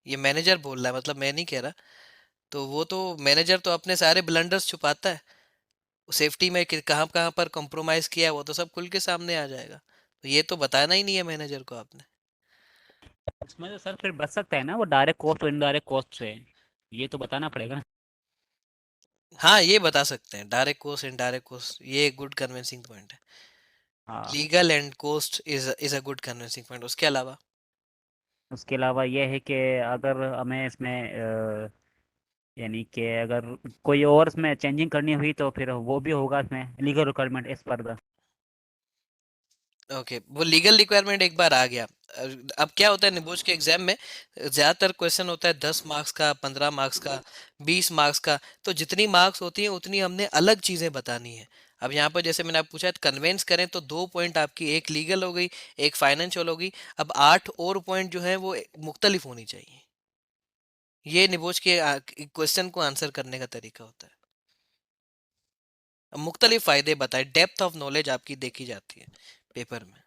ये मैनेजर बोल रहा है, मतलब मैं नहीं कह रहा। तो वो तो मैनेजर तो अपने सारे ब्लंडर्स छुपाता है, सेफ्टी में कहाँ कहाँ पर कॉम्प्रोमाइज किया है वो तो सब खुल के सामने आ जाएगा। तो ये तो बताना ही नहीं है मैनेजर को आपने। उसमें तो सर फिर बच सकता है ना वो डायरेक्ट कॉस्ट और इनडायरेक्ट कॉस्ट से, ये तो बताना पड़ेगा ना। हाँ ये बता सकते हैं, डायरेक्ट कोस्ट इनडायरेक्ट कोस्ट, ये एक गुड कन्विंसिंग पॉइंट है। हाँ, legal and cost is a good convincing point. उसके अलावा उसके अलावा ये है कि अगर हमें इसमें यानी कि अगर कोई और इसमें चेंजिंग करनी हुई तो फिर वो भी होगा इसमें legal requirement as per the. Okay, वो लीगल रिक्वायरमेंट एक बार आ गया। अब क्या होता है निबोज के एग्जाम में ज़्यादातर क्वेश्चन होता है 10 मार्क्स का, 15 मार्क्स का, 20 मार्क्स का। तो जितनी मार्क्स होती हैं उतनी हमने अलग चीज़ें बतानी है। अब यहाँ पर जैसे मैंने आप पूछा कन्वेंस करें तो 2 पॉइंट आपकी, एक लीगल हो गई, एक फाइनेंशियल हो गई। अब 8 और पॉइंट जो है वो मुख्तलिफ होनी चाहिए। ये निबोज के क्वेश्चन को आंसर करने का तरीका होता है। अब मुख्तलिफ फायदे बताए, डेप्थ ऑफ नॉलेज आपकी देखी जाती है पेपर में।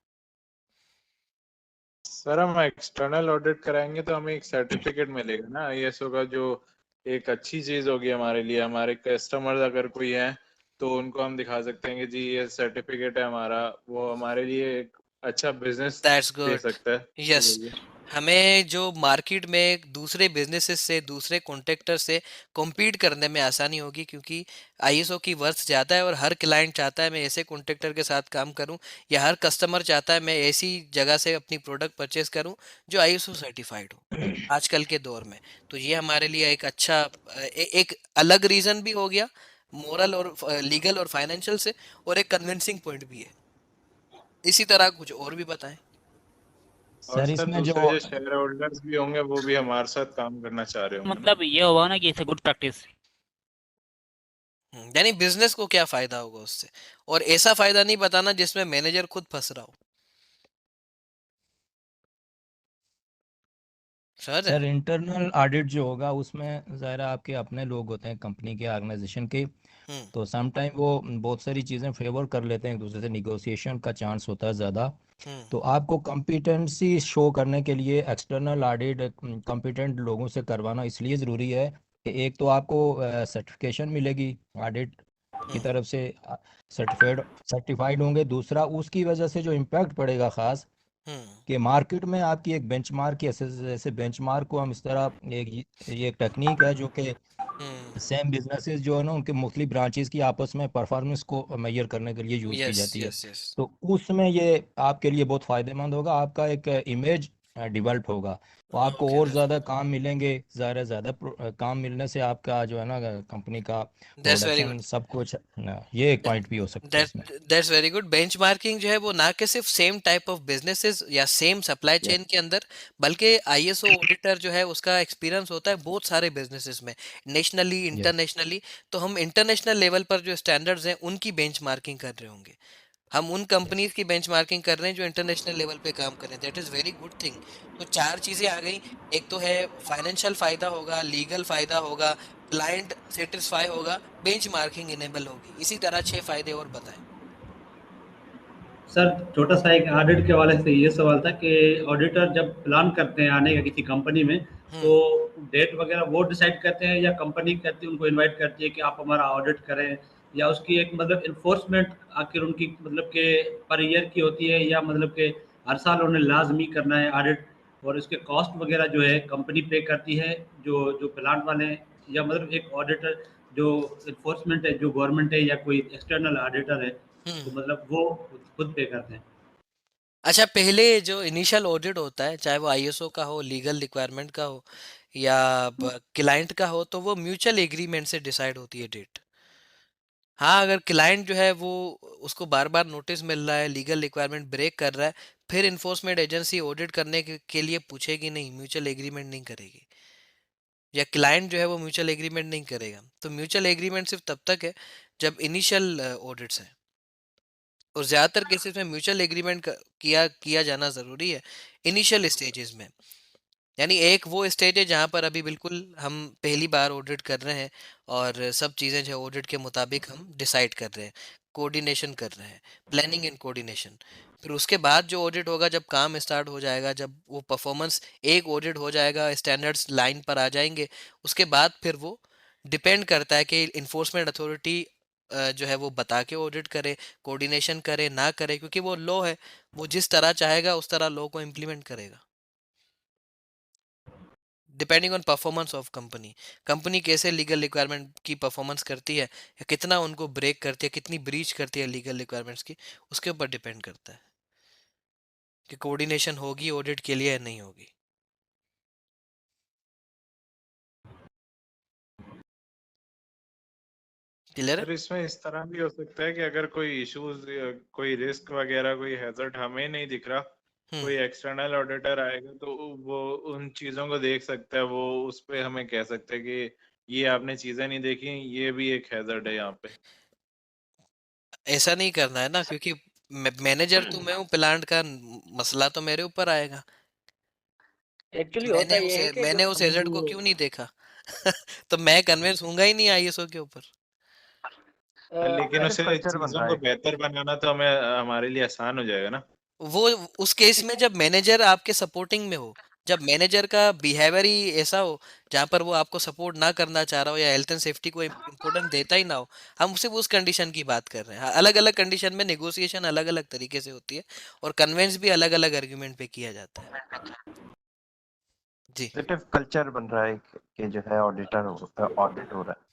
सर हम एक्सटर्नल ऑडिट कराएंगे तो हमें एक सर्टिफिकेट मिलेगा ना ISO का, जो एक अच्छी चीज होगी हमारे लिए। हमारे कस्टमर्स अगर कोई है तो उनको हम दिखा सकते हैं कि जी ये सर्टिफिकेट है हमारा, वो हमारे लिए एक अच्छा बिजनेस दैट्स दे गुड। सकता है। यस, हमें जो मार्केट में दूसरे बिजनेसेस से, दूसरे कॉन्ट्रैक्टर से compete करने में आसानी होगी, क्योंकि ISO की वर्थ ज़्यादा है और हर क्लाइंट चाहता है मैं ऐसे कॉन्ट्रैक्टर के साथ काम करूं, या हर कस्टमर चाहता है मैं ऐसी जगह से अपनी प्रोडक्ट परचेज करूं जो ISO सर्टिफाइड हो आजकल के दौर में। तो ये हमारे लिए एक अच्छा एक अलग रीज़न भी हो गया, मोरल और लीगल और फाइनेंशियल से, और एक कन्विंसिंग पॉइंट भी है। इसी तरह कुछ और भी बताएं। और सर सर इसमें दूसरे जो जो शेयर होल्डर्स भी होंगे वो भी हमारे साथ काम करना चाह रहे होंगे ना। मतलब ये होगा ना कि इट्स गुड प्रैक्टिस। यानी बिजनेस को क्या फायदा होगा उससे, और ऐसा फायदा नहीं बताना जिसमें मैनेजर खुद फंस रहा हो। समझ रहे सर इंटरनल ऑडिट जो होगा उसमें ज़ाहिर है आपके अपने लोग होते हैं कंपनी के, ऑर्गेनाइजेशन के, हैं? तो सम टाइम वो बहुत सारी चीज़ें फेवर कर लेते हैं एक दूसरे से, निगोशिएशन का चांस होता है ज़्यादा। तो आपको कॉम्पिटेंसी शो करने के लिए एक्सटर्नल ऑडिट कॉम्पिटेंट लोगों से करवाना इसलिए ज़रूरी है कि एक तो आपको सर्टिफिकेशन मिलेगी ऑडिट की तरफ से, सर्टिफाइड होंगे। दूसरा उसकी वजह से जो इम्पैक्ट पड़ेगा ख़ास कि मार्केट में आपकी एक बेंचमार्क की, जैसे बेंचमार्क को हम इस तरह ये एक टेक्निक है जो कि सेम बिजनेसेस जो है ना उनके मुख्तलिफ ब्रांचेस की आपस में परफॉर्मेंस को मेजर करने के लिए यूज़ की यस जाती है। Yes yes. तो उसमें ये आपके लिए बहुत फ़ायदेमंद होगा, आपका एक इमेज डेवलप होगा, तो आपको Okay, और that's ज़्यादा काम मिलेंगे, ज़्यादा काम मिलने से आपका जो है ना कंपनी का very प्रोडक्शन good. सब कुछ ये एक पॉइंट भी हो सकता है इसमें। That's very good. बेंचमार्किंग जो है वो ना कि सिर्फ सेम टाइप ऑफ बिजनेसेस या सेम सप्लाई चेन के अंदर, बल्कि आईएसओ ऑडिटर जो है उसका एक्सपीरियंस होता है बहुत सारे बिजनेसेस में, नेशनली इंटरनेशनली। तो हम इंटरनेशनल लेवल पर जो स्टैंडर्ड्स हैं उनकी बेंचमार्किंग कर रहे होंगे, हम उन कंपनीज की बेंचमार्किंग कर रहे हैं जो इंटरनेशनल लेवल पे काम कर रहे हैं। That is very good thing. तो 4 चीज़ें आ गई। एक तो है फाइनेंशियल फ़ायदा होगा, लीगल फ़ायदा होगा, क्लाइंट सेटिस्फाई होगा, बेंचमार्किंग इनेबल होगी। इसी तरह 6 फ़ायदे और बताएं। सर छोटा सा एक ऑडिट के हवाले से ये सवाल था कि ऑडिटर जब प्लान करते हैं आने का किसी कंपनी में, तो डेट वगैरह वो डिसाइड करते हैं या कंपनी कहती है, उनको इनवाइट करती है कि आप हमारा ऑडिट करें, या उसकी एक मतलब इन्फोर्समेंट आखिर उनकी मतलब के पर ईयर की होती है, या मतलब के हर साल उन्हें लाजमी करना है ऑडिट, और इसके कॉस्ट वगैरह जो है कंपनी पे करती है, जो जो प्लांट वाले हैं, या मतलब एक ऑडिटर जो इन्फोर्समेंट है जो गवर्नमेंट है या कोई एक्सटर्नल ऑडिटर है, तो मतलब वो खुद पे करते हैं। अच्छा, पहले जो इनिशियल ऑडिट होता है, चाहे वो आईएसओ का हो, लीगल रिक्वायरमेंट का हो या क्लाइंट का हो, तो वो म्यूचुअल एग्रीमेंट से डिसाइड होती है डेट। हाँ, अगर क्लाइंट जो है वो उसको बार बार नोटिस मिल रहा है, लीगल रिक्वायरमेंट ब्रेक कर रहा है, फिर इन्फोर्समेंट एजेंसी ऑडिट करने के लिए पूछेगी नहीं, म्यूचुअल एग्रीमेंट नहीं करेगी, या क्लाइंट जो है वो म्यूचुअल एग्रीमेंट नहीं करेगा। तो म्यूचुअल एग्रीमेंट सिर्फ तब तक है जब इनिशियल ऑडिट्स हैं, और ज़्यादातर केसेस में म्यूचुअल एग्रीमेंट किया जाना ज़रूरी है इनिशियल स्टेजेस में। यानी एक वो स्टेज है जहाँ पर अभी बिल्कुल हम पहली बार ऑडिट कर रहे हैं और सब चीज़ें जो ऑडिट के मुताबिक हम डिसाइड कर रहे हैं, कोऑर्डिनेशन कर रहे हैं, प्लानिंग एंड कोऑर्डिनेशन। फिर उसके बाद जो ऑडिट होगा, जब काम स्टार्ट हो जाएगा, जब वो परफॉर्मेंस एक ऑडिट हो जाएगा, स्टैंडर्ड्स लाइन पर आ जाएंगे, उसके बाद फिर वो डिपेंड करता है कि इन्फोर्समेंट अथॉरिटी जो है वो बता के ऑडिट करे, कोऑर्डिनेशन करे ना करे, क्योंकि वो लॉ है, वो जिस तरह चाहेगा उस तरह लॉ को इम्प्लीमेंट करेगा, depending on performance of company कैसे लीगल रिक्वायरमेंट की परफॉर्मेंस करती है, या कितना उनको ब्रेक करती है, कितनी ब्रीच करती है लीगल रिक्वायरमेंट्स की, उसके ऊपर डिपेंड करता है कि कोऑर्डिनेशन होगी ऑडिट के लिए या नहीं होगी। क्लियर है? सर इसमें इस तरह भी हो सकता है कि अगर कोई इश्यूज, कोई रिस्क वगैरह, कोई हैजर्ड हमें नहीं दिख रहा, कोई एक्सटर्नल ऑडिटर आएगा तो वो उन चीजों को देख सकता है, वो उस पे हमें कह सकते हैं कि ये आपने चीजें नहीं देखी, ये भी एक हैजर्ड है यहाँ पे। ऐसा नहीं करना है ना, क्योंकि मैनेजर तो मैं हूँ प्लांट का, मसला तो मेरे ऊपर आएगा। एक्चुअली होता ये है कि मैंने उस एजेंट को क्यों नहीं देखा तो मैं कन्विंस होऊंगा ही नहीं आईएसओ के ऊपर। लेकिन उसे कल्चर बन चीजों रहा को है। बेहतर बनाना तो हमें हमारे लिए आसान हो जाएगा ना। वो उस केस में जब मैनेजर आपके सपोर्टिंग में हो, जब मैनेजर का बिहेवियर ही ऐसा हो जहाँ पर वो आपको सपोर्ट ना करना चाह रहा हो या हेल्थ एंड सेफ्टी को इम्पोर्टेंस देता ही ना हो, हम सिर्फ उस कंडीशन की बात कर रहे हैं। अलग अलग कंडीशन में नेगोशिएशन अलग अलग तरीके से होती है और कन्वेंस भी अलग अलग आर्ग्यूमेंट पे किया जाता है। जी पॉजिटिव कल्चर बन रहा है कि जो है ऑडिट हो रहा है।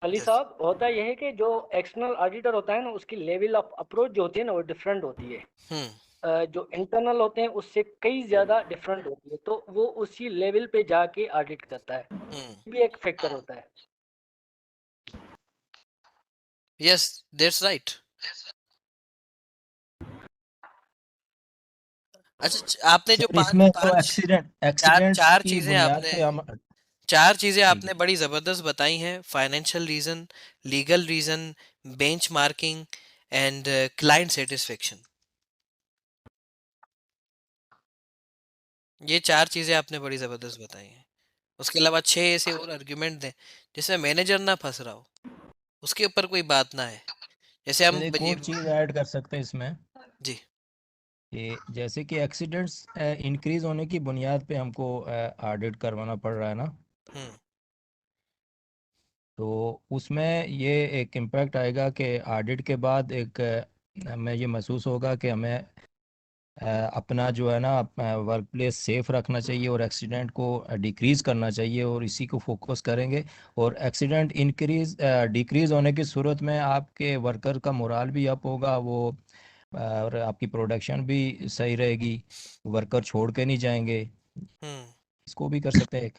अली साहब, होता यह है कि जो एक्सटर्नल ऑडिटर होता है ना, उसकी लेवल ऑफ अप्रोच जो होती है ना वो डिफरेंट होती है। जो इंटरनल होते हैं उससे कई ज्यादा डिफरेंट होती है, तो वो उसी लेवल पे जाके ऑडिट करता है, भी एक फैक्टर होता है। Yes, that's right. अच्छा, आपने जो सर इसमें तो एक्सीडेंट चार की चीजें बुनियाद आपने पे हम बड़ी जबरदस्त बताई हैं। Financial reason, legal reason, benchmarking and client satisfaction. ये 4 चीजें आपने बड़ी जबरदस्त बताई हैं। उसके अलावा 6 ऐसे और आर्गुमेंट दें जिसमें मैनेजर ना फंस रहा हो, उसके ऊपर कोई बात ना है। जैसे हम सर एक और चीज़ ऐड कर सकते हैं इसमें जी कि जैसे कि एक्सीडेंट्स इंक्रीज होने की बुनियाद पे हमको ऑडिट करवाना पड़ रहा है ना, तो उसमें ये एक इम्पैक्ट आएगा कि ऑडिट के बाद एक हमें ये महसूस होगा कि हमें अपना जो है ना वर्क प्लेस सेफ रखना चाहिए और एक्सीडेंट को डिक्रीज़ करना चाहिए, और इसी को फोकस करेंगे। और एक्सीडेंट डिक्रीज़ होने की सूरत में आपके वर्कर का मोराल भी अप होगा, वो और आपकी प्रोडक्शन भी सही रहेगी, वर्कर छोड़ के नहीं जाएंगे। इसको भी कर सकते हैं, एक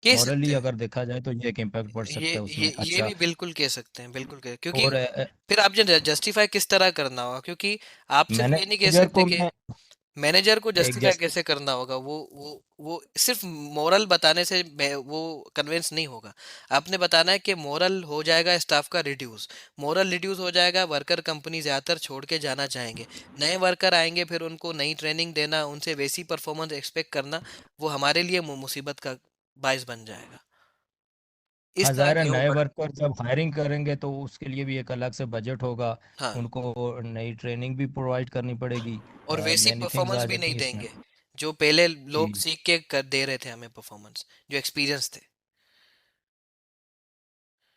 कह मॉरली सकते हैं अगर देखा जाए तो ये एक इम्पैक्ट पड़ सकता है उसमें। ये अच्छा, भी बिल्कुल कह सकते हैं, बिल्कुल कह, क्योंकि और फिर आप जो जस्टिफाई किस तरह करना होगा, क्योंकि आप सिर्फ ये नहीं कह मैनेजर सकते को कि मैं मैनेजर को एक जस्टिफाई जस्ट कैसे करना होगा। वो सिर्फ मोरल बताने से वो कन्विंस नहीं होगा। आपने बताना है कि मोरल हो जाएगा स्टाफ का रिड्यूस, मोरल रिड्यूस हो जाएगा, वर्कर कंपनी ज़्यादातर छोड़ के जाना चाहेंगे, नए वर्कर आएंगे, फिर उनको नई ट्रेनिंग देना, उनसे वैसी परफॉर्मेंस एक्सपेक्ट करना, वो हमारे लिए मुसीबत का बायस बन जाएगा। इस हाँ, तरह ज़ाहिर है के नए ओवर। वर्कर जब हायरिंग करेंगे तो उसके लिए भी एक अलग से बजट होगा, हाँ, उनको नई ट्रेनिंग भी प्रोवाइड करनी पड़ेगी, और वैसी मैनी थिंग्स परफॉर्मेंस आ भी नहीं जाती हैं इसमें। देंगे जो पहले लोग जी, सीख के कर दे रहे थे हमें परफॉर्मेंस, जो एक्सपीरियंस थे।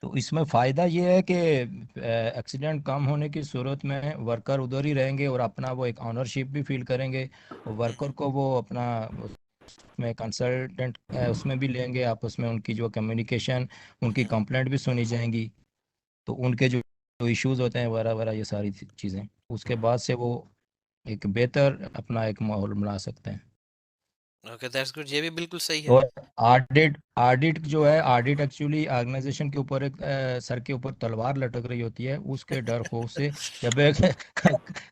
तो इसमें फ़ायदा ये है कि एक्सीडेंट कम होने की सूरत में वर्कर उधर ही रहेंगे और अपना वो एक ऑनरशिप भी फील करेंगे, और वर्कर को वो अपना उसमें कंसल्टेंट उसमें भी लेंगे आपस में, उनकी जो कम्युनिकेशन, उनकी कंप्लेंट भी सुनी जाएंगी, तो उनके जो इश्यूज होते हैं वरा वरा ये सारी चीज़ें, उसके बाद से वो एक बेहतर अपना एक माहौल बना सकते हैं। ओके, दैट्स गुड, ये भी बिल्कुल सही है। और ऑडिट ऑडिट जो है, ऑडिट एक्चुअली ऑर्गेनाइजेशन के ऊपर एक सर के ऊपर तलवार लटक रही होती है, उसके डर खौफ से जब एक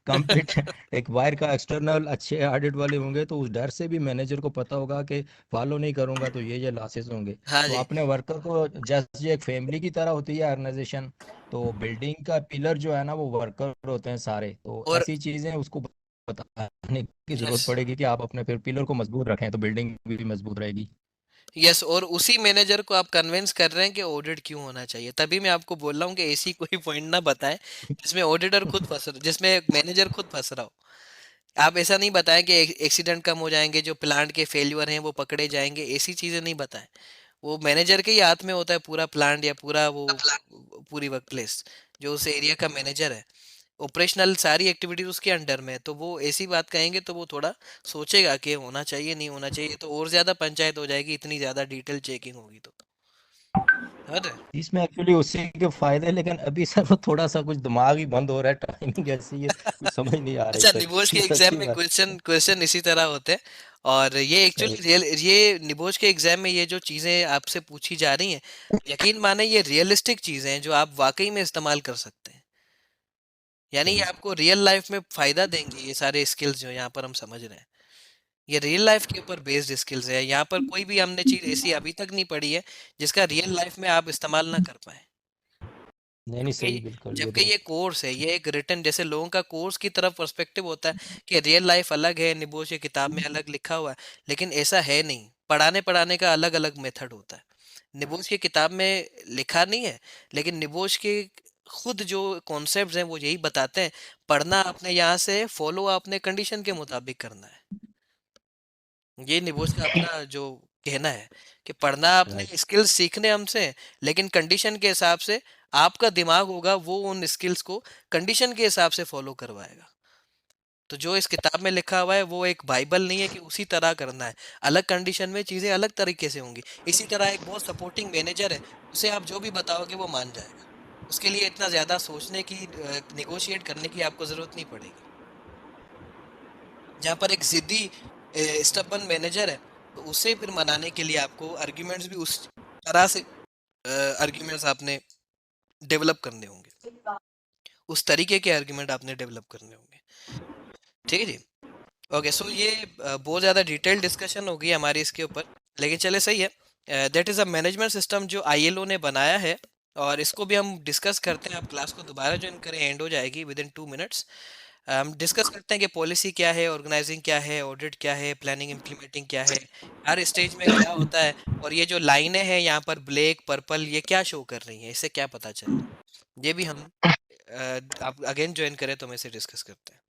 कंप्लीट एक वायर का एक्सटर्नल अच्छे ऑडिट वाले होंगे तो उस डर से भी मैनेजर को पता होगा कि फॉलो नहीं करूंगा तो ये लॉसेस होंगे। हाँ तो जी। अपने वर्कर को जस्ट एक फैमिली की तरह होती है ऑर्गेनाइजेशन, तो बिल्डिंग का पिलर जो है ना वो वर्कर होते हैं सारे, तो और ऐसी चीजें उसको बताने की यस, जरूरत पड़ेगी कि आप अपने फिर पिलर को मजबूत रखें तो बिल्डिंग भी मजबूत रहेगी। यस, और उसी मैनेजर को आप कन्विंस कर रहे हैं कि ऑडिट क्यों होना चाहिए। तभी मैं आपको बोल रहा हूँ कि ऐसी कोई पॉइंट ना बताएं जिसमें ऑडिटर खुद फंस रहा, जिसमें मैनेजर खुद फंस रहा हो। आप ऐसा नहीं बताएं कि एक्सीडेंट कम हो जाएंगे, जो प्लांट के फेल्यूर हैं वो पकड़े जाएंगे, ऐसी चीजें नहीं बताएं। वो मैनेजर के ही हाथ में होता है पूरा प्लांट या पूरा वो पूरी वर्क प्लेस, जो उस एरिया का मैनेजर है, ऑपरेशनल सारी एक्टिविटीज उसके अंडर में है। तो वो ऐसी बात कहेंगे तो वो थोड़ा सोचेगा कि होना चाहिए नहीं होना चाहिए, तो और ज्यादा पंचायत हो जाएगी, इतनी ज्यादा डिटेल चेकिंग होगी तो। समझ रहे हैं? इसमें एक्चुअली उसी के फायदे हैं, लेकिन अभी सर वो थोड़ा सा कुछ दिमाग ही बंद हो रहा है, टाइमिंग ऐसी है, कुछ समझ नहीं आ रही अच्छा, सर, निबोज के एग्जाम सच्ची में बात। क्वेश्चन क्वेश्चन इसी तरह होते हैं। और ये एक्चुअली रियल, ये निबोज के एग्जाम में ये जो चीजें आपसे पूछी जा रही हैं, यकीन माने ये रियलिस्टिक चीजें हैं जो आप वाकई में इस्तेमाल कर सकते हैं। यानी ये आपको रियल लाइफ में फायदा देंगे, ये सारे स्किल्स जो यहाँ पर हम समझ रहे हैं, ये रियल लाइफ के ऊपर बेस्ड स्किल्स है। यहाँ पर कोई भी हमने चीज ऐसी अभी तक नहीं पढ़ी है जिसका रियल लाइफ में आप इस्तेमाल ना कर पाए। नहीं नहीं, सही, जबकि बिल्कुल ये जबकि तो। ये कोर्स है, ये एक रिटर्न, जैसे लोगों का कोर्स की तरफ पर्सपेक्टिव होता है कि रियल लाइफ अलग है, निबोश की किताब में अलग लिखा हुआ है, लेकिन ऐसा है नहीं। पढ़ाने पढ़ाने का अलग अलग मेथड होता है। निबोश की किताब में लिखा नहीं है, लेकिन निबोश के खुद जो कॉन्सेप्ट्स हैं वो यही बताते हैं, पढ़ना आपने यहाँ से, फॉलो आपने कंडीशन के मुताबिक करना है। ये निबोच का अपना जो कहना है कि पढ़ना आपने, राइट। स्किल्स सीखने हमसे, लेकिन कंडीशन के हिसाब से आपका दिमाग होगा वो उन स्किल्स को कंडीशन के हिसाब से फॉलो करवाएगा। तो जो इस किताब में लिखा हुआ है वो एक बाइबल नहीं है कि उसी तरह करना है, अलग कंडीशन में चीज़ें अलग तरीके से होंगी। इसी तरह एक बहुत सपोर्टिंग मैनेजर है, उसे आप जो भी बताओगे वो मान जाएगा। उसके लिए इतना ज़्यादा सोचने की, निगोशिएट करने की आपको ज़रूरत नहीं पड़ेगी। जहाँ पर एक जिद्दी स्टबन मैनेजर है, तो उसे फिर मनाने के लिए आपको आर्ग्यूमेंट्स भी उस तरह से आर्ग्यूमेंट्स आपने डेवलप करने होंगे, उस तरीके के आर्ग्यूमेंट आपने डेवलप करने होंगे। ठीक है जी। ओके, सो ये बहुत ज़्यादा डिटेल डिस्कशन होगी हमारी इसके ऊपर, लेकिन चले सही है। That is a management system जो आईएलओ ने बनाया है, और इसको भी हम डिस्कस करते हैं। आप क्लास को दोबारा ज्वाइन करें, एंड हो जाएगी विद इन 2 मिनट्स। हम डिस्कस करते हैं कि पॉलिसी क्या है, ऑर्गेनाइजिंग क्या है, ऑडिट क्या है, प्लानिंग इम्प्लीमेंटिंग क्या है, हर स्टेज में क्या होता है, और ये जो लाइनें हैं यहाँ पर ब्लैक पर्पल, ये क्या शो कर रही हैं, इससे क्या पता चल रहा है, ये भी हम आप अगेन ज्वाइन करें तो हम इसे डिस्कस करते हैं।